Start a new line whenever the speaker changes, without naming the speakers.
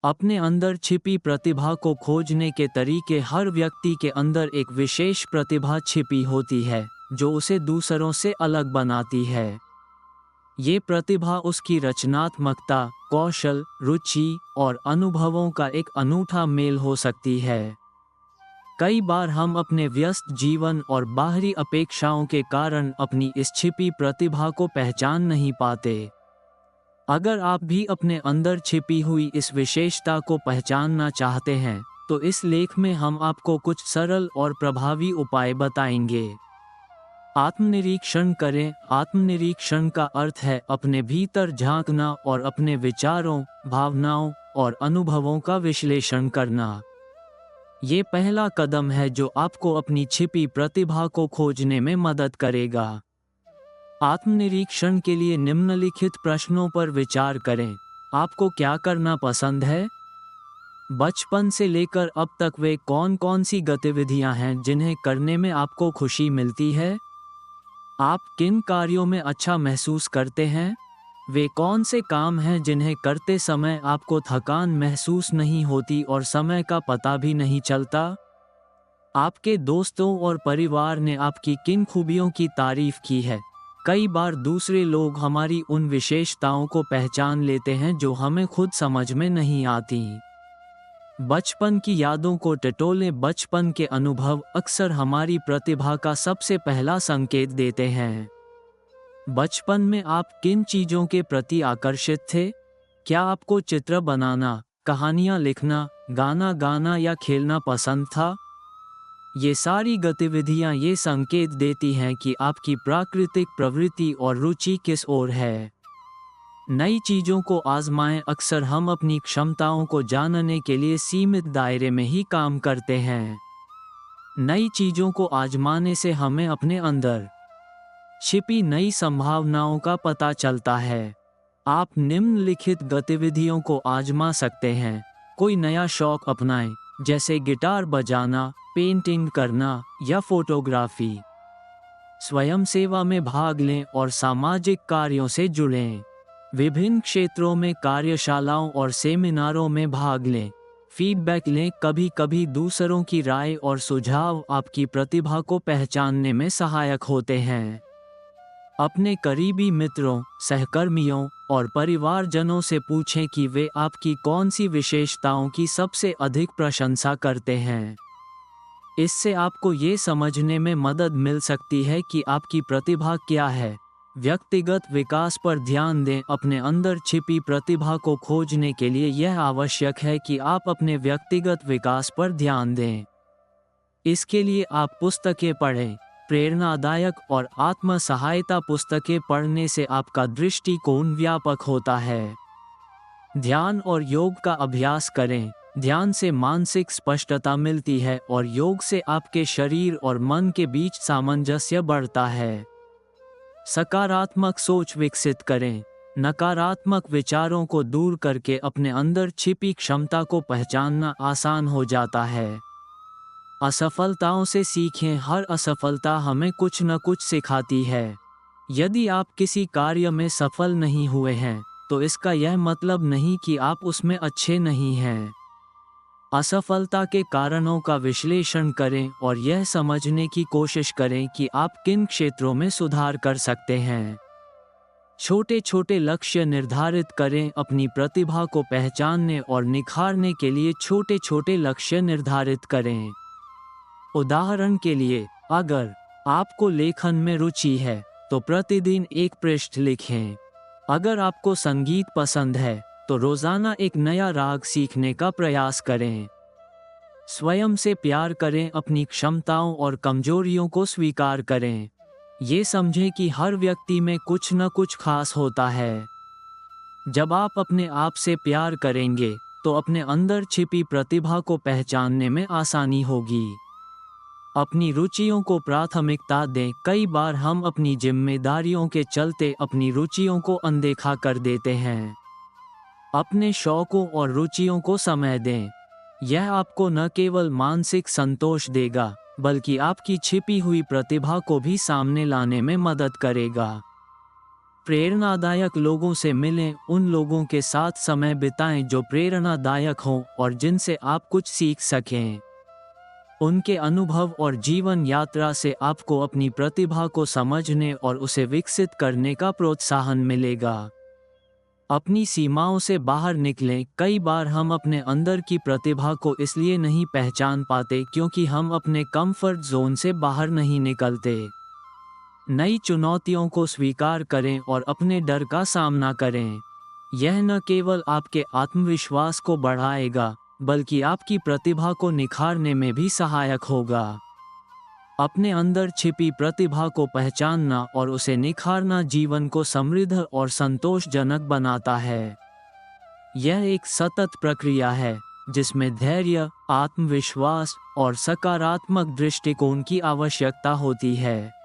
अपने अंदर छिपी प्रतिभा को खोजने के तरीके। हर व्यक्ति के अंदर एक विशेष प्रतिभा छिपी होती है जो उसे दूसरों से अलग बनाती है। ये प्रतिभा उसकी रचनात्मकता, कौशल, रुचि और अनुभवों का एक अनूठा मेल हो सकती है। कई बार हम अपने व्यस्त जीवन और बाहरी अपेक्षाओं के कारण अपनी इस छिपी प्रतिभा को पहचान नहीं पाते। अगर आप भी अपने अंदर छिपी हुई इस विशेषता को पहचानना चाहते हैं, तो इस लेख में हम आपको कुछ सरल और प्रभावी उपाय बताएंगे। आत्मनिरीक्षण करें। आत्मनिरीक्षण का अर्थ है अपने भीतर झांकना और अपने विचारों, भावनाओं और अनुभवों का विश्लेषण करना। ये पहला कदम है जो आपको अपनी छिपी प्रतिभा को खोजने में मदद करेगा। आत्मनिरीक्षण के लिए निम्नलिखित प्रश्नों पर विचार करें। आपको क्या करना पसंद है? बचपन से लेकर अब तक वे कौन-कौन सी गतिविधियां हैं जिन्हें करने में आपको खुशी मिलती है? आप किन कार्यों में अच्छा महसूस करते हैं? वे कौन से काम हैं जिन्हें करते समय आपको थकान महसूस नहीं होती और समय का पता भी नहीं चलता? आपके दोस्तों और परिवार ने आपकी किन खूबियों की तारीफ की है? कई बार दूसरे लोग हमारी उन विशेषताओं को पहचान लेते हैं जो हमें खुद समझ में नहीं आती। बचपन की यादों को टटोलें। बचपन के अनुभव अक्सर हमारी प्रतिभा का सबसे पहला संकेत देते हैं। बचपन में आप किन चीज़ों के प्रति आकर्षित थे? क्या आपको चित्र बनाना, कहानियाँ लिखना, गाना गाना या खेलना पसंद था? ये सारी गतिविधियाँ ये संकेत देती हैं कि आपकी प्राकृतिक प्रवृत्ति और रुचि किस ओर है। नई चीज़ों को आजमाएं। अक्सर हम अपनी क्षमताओं को जानने के लिए सीमित दायरे में ही काम करते हैं। नई चीज़ों को आजमाने से हमें अपने अंदर छिपी नई संभावनाओं का पता चलता है। आप निम्नलिखित गतिविधियों को आजमा सकते हैं। कोई नया शौक अपनाएं, जैसे गिटार बजाना, पेंटिंग करना या फोटोग्राफी। स्वयं सेवा में भाग लें और सामाजिक कार्यों से जुड़ें। विभिन्न क्षेत्रों में कार्यशालाओं और सेमिनारों में भाग लें। फीडबैक लें। कभी कभी दूसरों की राय और सुझाव आपकी प्रतिभा को पहचानने में सहायक होते हैं। अपने करीबी मित्रों, सहकर्मियों और परिवारजनों से पूछें कि वे आपकी कौन सी विशेषताओं की सबसे अधिक प्रशंसा करते हैं। इससे आपको ये समझने में मदद मिल सकती है कि आपकी प्रतिभा क्या है। व्यक्तिगत विकास पर ध्यान दें। अपने अंदर छिपी प्रतिभा को खोजने के लिए यह आवश्यक है कि आप अपने व्यक्तिगत विकास पर ध्यान दें। इसके लिए आप पुस्तकें पढ़ें। प्रेरणादायक और आत्म सहायता पुस्तकें पढ़ने से आपका दृष्टिकोण व्यापक होता है। ध्यान और योग का अभ्यास करें। ध्यान से मानसिक स्पष्टता मिलती है और योग से आपके शरीर और मन के बीच सामंजस्य बढ़ता है। सकारात्मक सोच विकसित करें। नकारात्मक विचारों को दूर करके अपने अंदर छिपी क्षमता को पहचानना आसान हो जाता है। असफलताओं से सीखें। हर असफलता हमें कुछ न कुछ सिखाती है। यदि आप किसी कार्य में सफल नहीं हुए हैं, तो इसका यह मतलब नहीं कि आप उसमें अच्छे नहीं हैं। असफलता के कारणों का विश्लेषण करें और यह समझने की कोशिश करें कि आप किन क्षेत्रों में सुधार कर सकते हैं। छोटे छोटे लक्ष्य निर्धारित करें। अपनी प्रतिभा को पहचानने और निखारने के लिए छोटे छोटे लक्ष्य निर्धारित करें। उदाहरण के लिए, अगर आपको लेखन में रुचि है, तो प्रतिदिन एक पृष्ठ लिखें। अगर आपको संगीत पसंद है, तो रोजाना एक नया राग सीखने का प्रयास करें। स्वयं से प्यार करें। अपनी क्षमताओं और कमजोरियों को स्वीकार करें। ये समझें कि हर व्यक्ति में कुछ न कुछ खास होता है। जब आप अपने आप से प्यार करेंगे, तो अपने अंदर छिपी प्रतिभा को पहचानने में आसानी होगी। अपनी रुचियों को प्राथमिकता दें। कई बार हम अपनी जिम्मेदारियों के चलते अपनी रुचियों को अनदेखा कर देते हैं। अपने शौकों और रुचियों को समय दें। यह आपको न केवल मानसिक संतोष देगा, बल्कि आपकी छिपी हुई प्रतिभा को भी सामने लाने में मदद करेगा। प्रेरणादायक लोगों से मिलें, उन लोगों के साथ समय बिताएं जो प्रेरणादायक हों और जिनसे आप कुछ सीख सकें। उनके अनुभव और जीवन यात्रा से आपको अपनी प्रतिभा को समझने और उसे विकसित करने का प्रोत्साहन मिलेगा। अपनी सीमाओं से बाहर निकलें। कई बार हम अपने अंदर की प्रतिभा को इसलिए नहीं पहचान पाते क्योंकि हम अपने कंफर्ट जोन से बाहर नहीं निकलते। नई चुनौतियों को स्वीकार करें और अपने डर का सामना करें। यह न केवल आपके आत्मविश्वास को बढ़ाएगा, बल्कि आपकी प्रतिभा को निखारने में भी सहायक होगा। अपने अंदर छिपी प्रतिभा को पहचानना और उसे निखारना जीवन को समृद्ध और संतोषजनक बनाता है। यह एक सतत प्रक्रिया है जिसमें धैर्य, आत्मविश्वास और सकारात्मक दृष्टिकोण की आवश्यकता होती है।